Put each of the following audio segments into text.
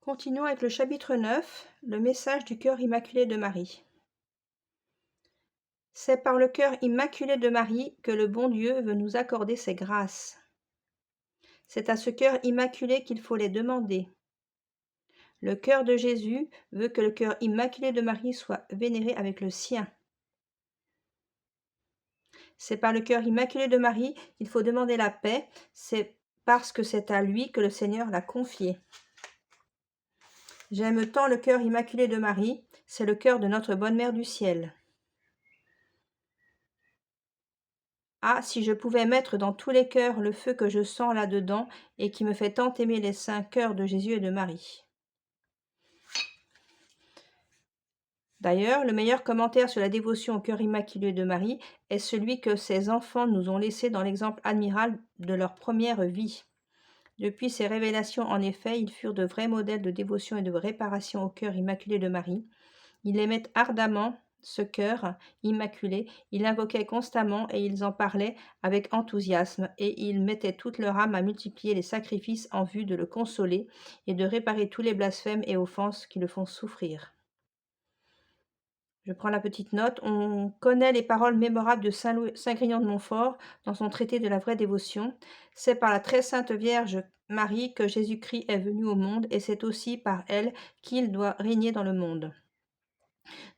Continuons avec le chapitre 9, le message du cœur immaculé de Marie. C'est par le cœur immaculé de Marie que le bon Dieu veut nous accorder ses grâces. C'est à ce cœur immaculé qu'il faut les demander. Le cœur de Jésus veut que le cœur immaculé de Marie soit vénéré avec le sien. C'est par le cœur immaculé de Marie qu'il faut demander la paix, c'est parce que c'est à lui que le Seigneur l'a confiée. J'aime tant le cœur immaculé de Marie, c'est le cœur de notre bonne mère du ciel. Ah, si je pouvais mettre dans tous les cœurs le feu que je sens là-dedans et qui me fait tant aimer les saints cœurs de Jésus et de Marie. D'ailleurs, le meilleur commentaire sur la dévotion au cœur immaculé de Marie est celui que ses enfants nous ont laissé dans l'exemple admirable de leur première vie. Depuis ces révélations, en effet, ils furent de vrais modèles de dévotion et de réparation au cœur immaculé de Marie. Ils aimaient ardemment ce cœur immaculé, ils l'invoquaient constamment et ils en parlaient avec enthousiasme, et ils mettaient toute leur âme à multiplier les sacrifices en vue de le consoler et de réparer tous les blasphèmes et offenses qui le font souffrir. Je prends la petite note. On connaît les paroles mémorables de Saint Grignon de Montfort dans son traité de la vraie dévotion. C'est par la très sainte Vierge Marie que Jésus-Christ est venu au monde, et c'est aussi par elle qu'il doit régner dans le monde.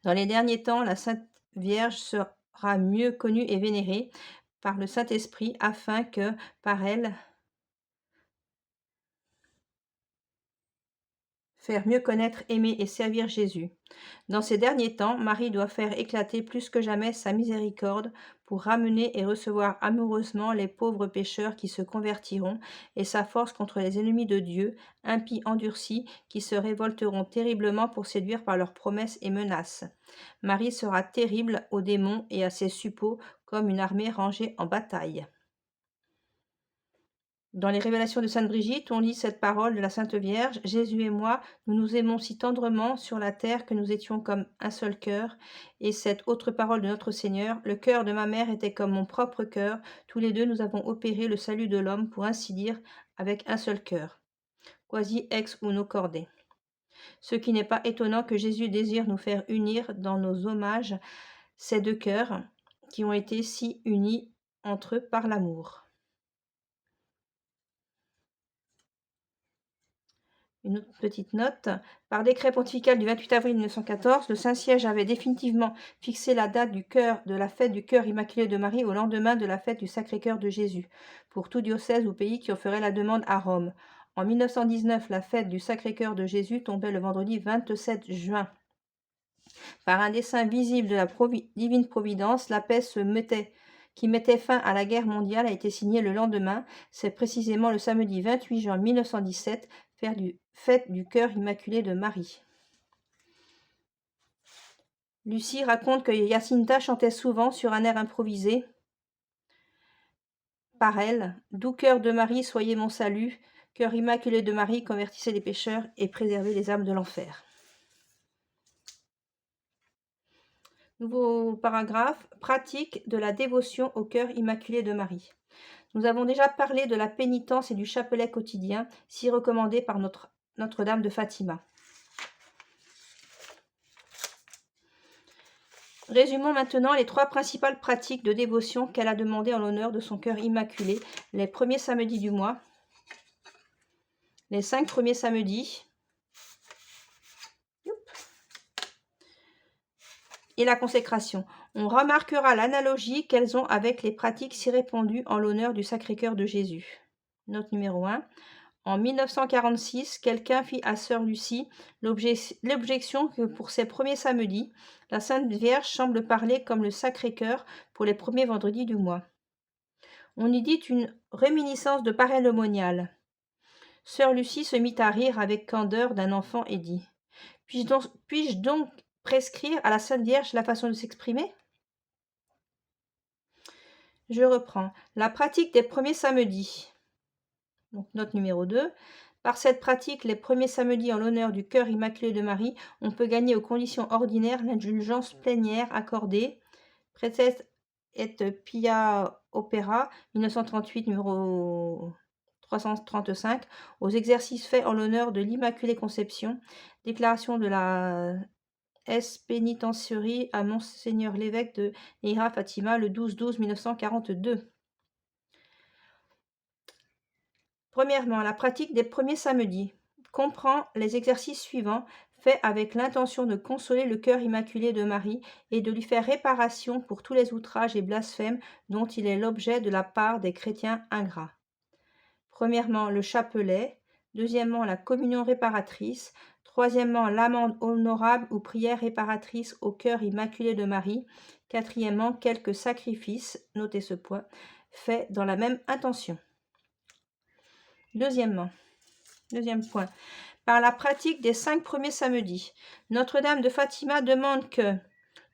Dans les derniers temps, la Sainte Vierge sera mieux connue et vénérée par le Saint-Esprit, afin que, par elle, faire mieux connaître, aimer et servir Jésus. Dans ces derniers temps, Marie doit faire éclater plus que jamais sa miséricorde pour ramener et recevoir amoureusement les pauvres pécheurs qui se convertiront, et sa force contre les ennemis de Dieu, impies endurcis, qui se révolteront terriblement pour séduire par leurs promesses et menaces. Marie sera terrible aux démons et à ses suppôts comme une armée rangée en bataille. Dans les révélations de Sainte Brigitte, on lit cette parole de la Sainte Vierge: « Jésus et moi, nous nous aimons si tendrement sur la terre que nous étions comme un seul cœur. » Et cette autre parole de notre Seigneur: « Le cœur de ma mère était comme mon propre cœur. Tous les deux, nous avons opéré le salut de l'homme, pour ainsi dire, avec un seul cœur. Quasi ex uno corde. » Ce qui n'est pas étonnant que Jésus désire nous faire unir dans nos hommages ces deux cœurs qui ont été si unis entre eux par l'amour. Une autre petite note. Par décret pontifical du 28 avril 1914, le Saint-Siège avait définitivement fixé la date de la fête du cœur immaculé de Marie au lendemain de la fête du Sacré-Cœur de Jésus, pour tout diocèse ou pays qui en ferait la demande à Rome. En 1919, la fête du Sacré-Cœur de Jésus tombait le vendredi 27 juin. Par un dessein visible de la divine providence, la paix qui mettait fin à la guerre mondiale a été signée le lendemain. C'est précisément le samedi 28 juin 1917, fête du cœur immaculé de Marie. Lucie raconte que Jacinta chantait souvent sur un air improvisé par elle: « Doux cœur de Marie, soyez mon salut. Cœur immaculé de Marie, convertissez les pécheurs et préservez les âmes de l'enfer. » Nouveau paragraphe, pratique de la dévotion au cœur immaculé de Marie. Nous avons déjà parlé de la pénitence et du chapelet quotidien, si recommandé par Notre-Dame de Fatima. Résumons maintenant les 3 principales pratiques de dévotion qu'elle a demandées en l'honneur de son cœur immaculé les premiers samedis du mois, les 5 premiers samedis, et la consécration. On remarquera l'analogie qu'elles ont avec les pratiques si répandues en l'honneur du Sacré-Cœur de Jésus. Note numéro 1. En 1946, quelqu'un fit à sœur Lucie l'objection que pour ces premiers samedis, la Sainte Vierge semble parler comme le Sacré-Cœur pour les premiers vendredis du mois. On y dit une réminiscence de pareil aumonial. Sœur Lucie se mit à rire avec candeur d'un enfant et dit: « Puis-je donc prescrire à la Sainte Vierge la façon de s'exprimer ?» Je reprends. La pratique des premiers samedis. Donc, note numéro 2. Par cette pratique, les premiers samedis en l'honneur du cœur immaculé de Marie, on peut gagner aux conditions ordinaires l'indulgence plénière accordée. Prétexte et Pia Opera, 1938, numéro 335, aux exercices faits en l'honneur de l'Immaculée Conception, déclaration de la S. Pénitentiary à Monseigneur l'évêque de Neira Fatima le 12-12-1942. Premièrement, la pratique des premiers samedis comprend les exercices suivants faits avec l'intention de consoler le cœur immaculé de Marie et de lui faire réparation pour tous les outrages et blasphèmes dont il est l'objet de la part des chrétiens ingrats. Premièrement, le chapelet. Deuxièmement, la communion réparatrice. Troisièmement, l'amende honorable ou prière réparatrice au cœur immaculé de Marie. Quatrièmement, quelques sacrifices, notez ce point, faits dans la même intention. Deuxième point, par la pratique des 5 premiers samedis, Notre-Dame de Fatima demande que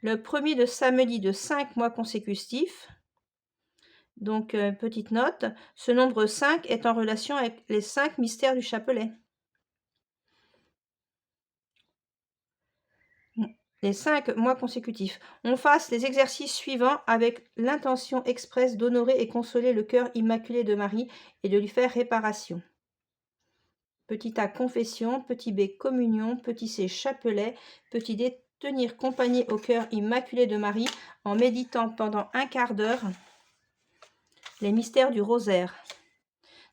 le premier de samedi de 5 mois consécutifs, donc petite note, ce nombre 5 est en relation avec les 5 mystères du chapelet. Les 5 mois consécutifs, on fasse les exercices suivants avec l'intention expresse d'honorer et consoler le cœur immaculé de Marie et de lui faire réparation. Petit A, confession. Petit B, communion. Petit C, chapelet. Petit D, tenir compagnie au cœur immaculé de Marie en méditant pendant un quart d'heure les mystères du rosaire.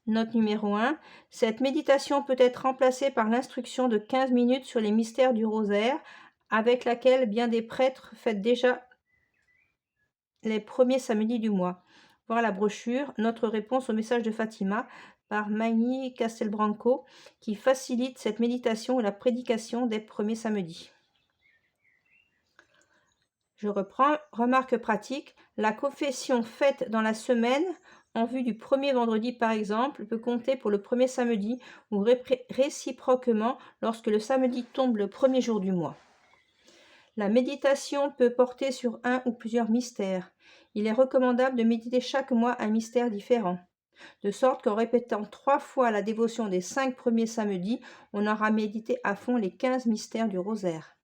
Note numéro 1. Cette méditation peut être remplacée par l'instruction de 15 minutes sur les mystères du rosaire, avec laquelle bien des prêtres fêtent déjà les premiers samedis du mois. Voir la brochure « Notre réponse au message de Fatima » par Magni Castelbranco, qui facilite cette méditation ou la prédication des premiers samedis. Je reprends. Remarque pratique. La confession faite dans la semaine, en vue du premier vendredi par exemple, peut compter pour le premier samedi ou réciproquement lorsque le samedi tombe le premier jour du mois. La méditation peut porter sur un ou plusieurs mystères. Il est recommandable de méditer chaque mois un mystère différent, de sorte qu'en répétant 3 fois la dévotion des 5 premiers samedis, on aura médité à fond les 15 mystères du rosaire.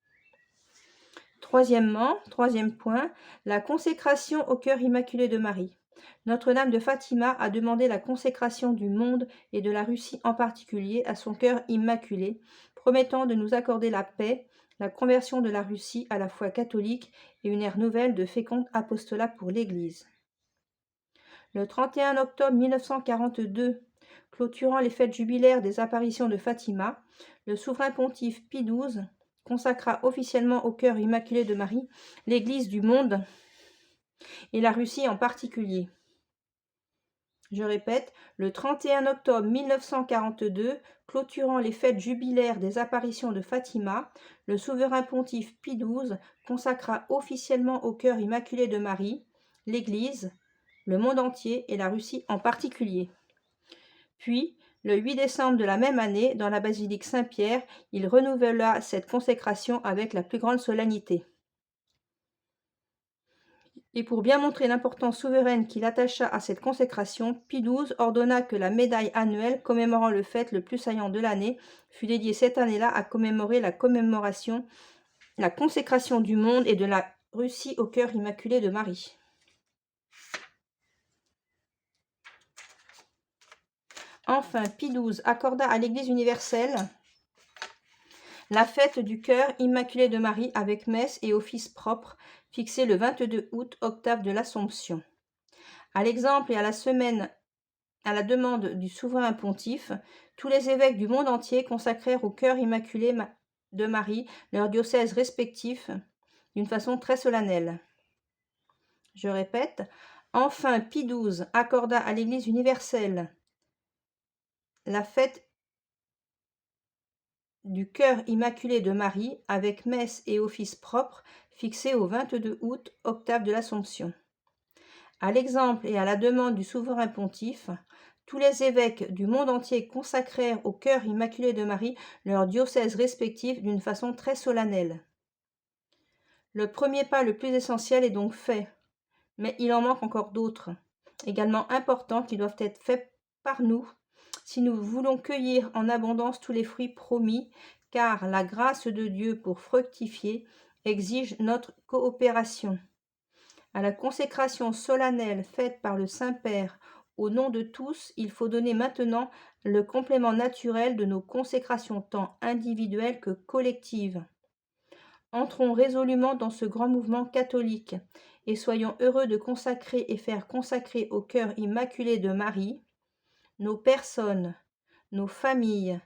Troisième point, la consécration au cœur immaculé de Marie. Notre-Dame de Fatima a demandé la consécration du monde et de la Russie en particulier à son cœur immaculé, promettant de nous accorder la paix, la conversion de la Russie à la foi catholique et une ère nouvelle de fécond apostolat pour l'Église. Le 31 octobre 1942, clôturant les fêtes jubilaires des apparitions de Fatima, le souverain pontife Pie XII consacra officiellement au cœur immaculé de Marie l'Église du monde et la Russie en particulier. Je répète, le 31 octobre 1942, clôturant les fêtes jubilaires des apparitions de Fatima, le souverain pontife Pie XII consacra officiellement au cœur immaculé de Marie l'Église, le monde entier et la Russie en particulier. Puis, le 8 décembre de la même année, dans la basilique Saint-Pierre, il renouvela cette consécration avec la plus grande solennité. Et pour bien montrer l'importance souveraine qu'il attacha à cette consécration, Pie XII ordonna que la médaille annuelle commémorant le fête le plus saillant de l'année fut dédiée cette année-là à commémorer la consécration du monde et de la Russie au cœur immaculé de Marie. Enfin, Pie XII accorda à l'Église universelle la fête du cœur immaculé de Marie avec messe et office propre, fixée le 22 août, octave de l'Assomption. À l'exemple et à la demande du souverain pontife, tous les évêques du monde entier consacrèrent au cœur immaculé de Marie leurs diocèses respectifs d'une façon très solennelle. Je répète, enfin Pie XII accorda à l'Église universelle la fête du cœur immaculé de Marie avec messe et office propre fixé au 22 août, octave de l'Assomption. À l'exemple et à la demande du souverain pontife, tous les évêques du monde entier consacrèrent au cœur immaculé de Marie leurs diocèses respectifs d'une façon très solennelle. Le premier pas le plus essentiel est donc fait, mais il en manque encore d'autres, également importants, qui doivent être faits par nous si nous voulons cueillir en abondance tous les fruits promis, car la grâce de Dieu pour fructifier exige notre coopération. À la consécration solennelle faite par le Saint-Père au nom de tous, il faut donner maintenant le complément naturel de nos consécrations tant individuelles que collectives. Entrons résolument dans ce grand mouvement catholique et soyons heureux de consacrer et faire consacrer au cœur immaculé de Marie nos personnes, nos familles,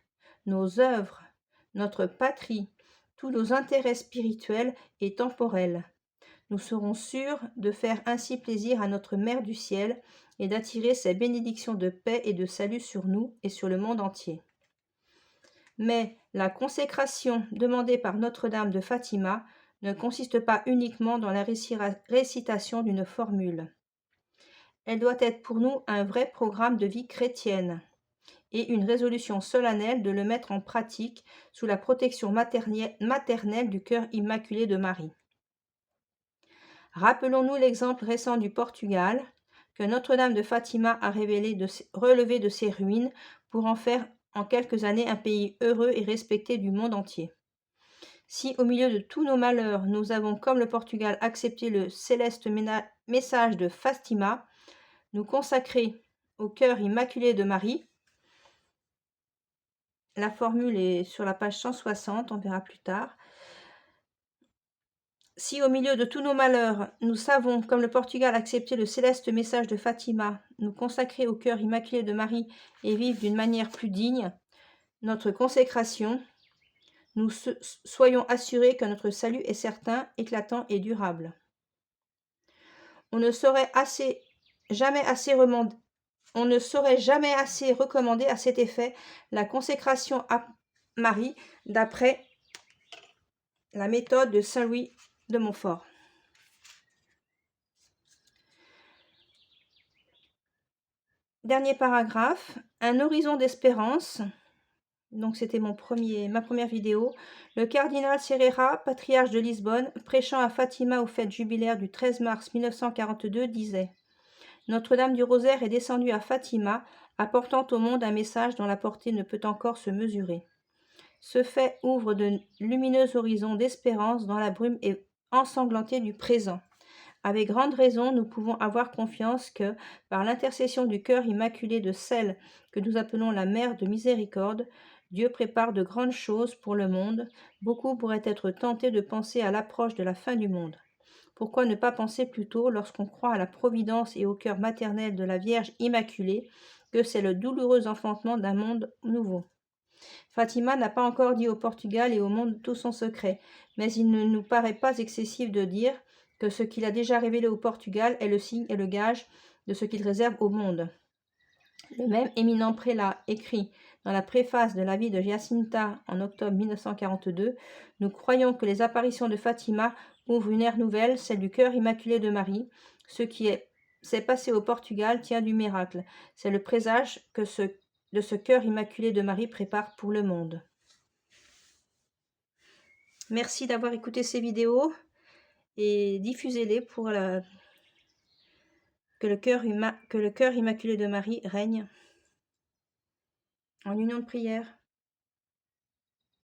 nos œuvres, notre patrie, tous nos intérêts spirituels et temporels. Nous serons sûrs de faire ainsi plaisir à notre Mère du ciel et d'attirer ses bénédictions de paix et de salut sur nous et sur le monde entier. Mais la consécration demandée par Notre-Dame de Fatima ne consiste pas uniquement dans la récitation d'une formule. Elle doit être pour nous un vrai programme de vie chrétienne et une résolution solennelle de le mettre en pratique sous la protection maternelle du cœur immaculé de Marie. Rappelons-nous l'exemple récent du Portugal, que Notre-Dame de Fatima a relevé de ses ruines pour en faire en quelques années un pays heureux et respecté du monde entier. Si au milieu de tous nos malheurs, nous avons, comme le Portugal, accepté le céleste message de Fatima, nous consacrer au cœur immaculé de Marie. La formule est sur la page 160, on verra plus tard. Si au milieu de tous nos malheurs, nous savons, comme le Portugal, accepter le céleste message de Fatima, nous consacrer au cœur immaculé de Marie et vivre d'une manière plus digne notre consécration, nous soyons assurés que notre salut est certain, éclatant et durable. On ne saurait jamais assez recommander à cet effet la consécration à Marie d'après la méthode de Saint Louis de Montfort. Dernier paragraphe, un horizon d'espérance. Donc c'était ma première vidéo. Le cardinal Serrera, patriarche de Lisbonne, prêchant à Fatima aux fêtes jubilaires du 13 mars 1942, disait « Notre-Dame du Rosaire est descendue à Fatima, apportant au monde un message dont la portée ne peut encore se mesurer. Ce fait ouvre de lumineux horizons d'espérance dans la brume ensanglantée du présent. Avec grande raison, nous pouvons avoir confiance que, par l'intercession du cœur immaculé de celle que nous appelons la Mère de Miséricorde, Dieu prépare de grandes choses pour le monde. Beaucoup pourraient être tentés de penser à l'approche de la fin du monde. Pourquoi ne pas penser plutôt, lorsqu'on croit à la providence et au cœur maternel de la Vierge Immaculée, que c'est le douloureux enfantement d'un monde nouveau? Fatima n'a pas encore dit au Portugal et au monde tout son secret, mais il ne nous paraît pas excessif de dire que ce qu'il a déjà révélé au Portugal est le signe et le gage de ce qu'il réserve au monde. Le même éminent prélat écrit dans la préface de la vie de Jacinta en octobre 1942, « Nous croyons que les apparitions de Fatima ouvrent une ère nouvelle, celle du cœur immaculé de Marie. Ce qui s'est passé au Portugal tient du miracle. C'est le présage de ce cœur immaculé de Marie prépare pour le monde. » Merci d'avoir écouté ces vidéos et diffusez-les pour que le cœur immaculé de Marie règne en union de prière.